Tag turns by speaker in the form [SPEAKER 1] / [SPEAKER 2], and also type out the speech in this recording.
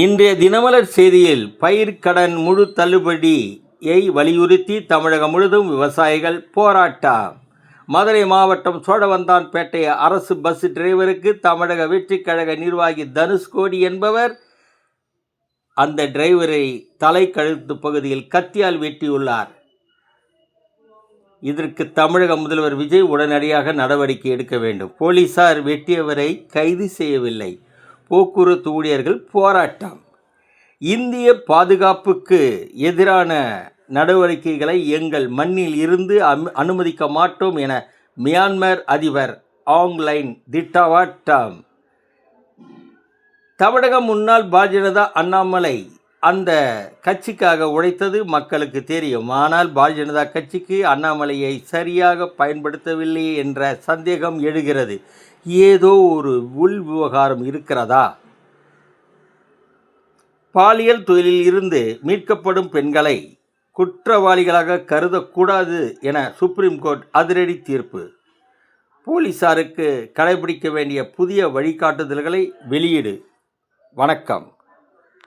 [SPEAKER 1] இன்றைய தினமலர் செய்தியில் பயிர்க்கடன் முழு தள்ளுபடியை வலியுறுத்தி தமிழகம் முழுவதும் விவசாயிகள் போராட்டம். மதுரை மாவட்டம் சோழவந்தான்பேட்டை அரசு பஸ் டிரைவருக்கு தமிழக வெற்றிக் கழக நிர்வாகி தனுஷ்கோடி என்பவர் அந்த டிரைவரை தலை கழுத்து பகுதியில் கத்தியால் வெட்டியுள்ளார். இதற்கு தமிழக முதல்வர் விஜய் உடனடியாக நடவடிக்கை எடுக்க வேண்டும். போலீசார் வெட்டியவரை கைது செய்யவில்லை. போக்குவரத்து ஊழியர்கள் போராட்டம். இந்திய பாதுகாப்புக்கு எதிரான நடவடிக்கைகளை எங்கள் மண்ணில் இருந்து அனுமதிக்க மாட்டோம் என மியான்மர் அதிபர் ஆங் லைன் திட்டவட்டம். தமிழக முன்னாள் பாஜக அண்ணாமலை அந்த கட்சிக்காக உழைத்தது மக்களுக்கு தெரியும். ஆனால் பாரதிய ஜனதா கட்சிக்கு அண்ணாமலையை சரியாக பயன்படுத்தவில்லை என்ற சந்தேகம் எழுகிறது. ஏதோ ஒரு உள் விவகாரம் இருக்கிறதா? பாலியல் தொழிலில் இருந்து மீட்கப்படும் பெண்களை குற்றவாளிகளாக கருதக்கூடாது என சுப்ரீம் கோர்ட் அதிரடி தீர்ப்பு. போலீசாருக்கு கடைபிடிக்க வேண்டிய புதிய வழிகாட்டுதல்களை வெளியிடு. வணக்கம்.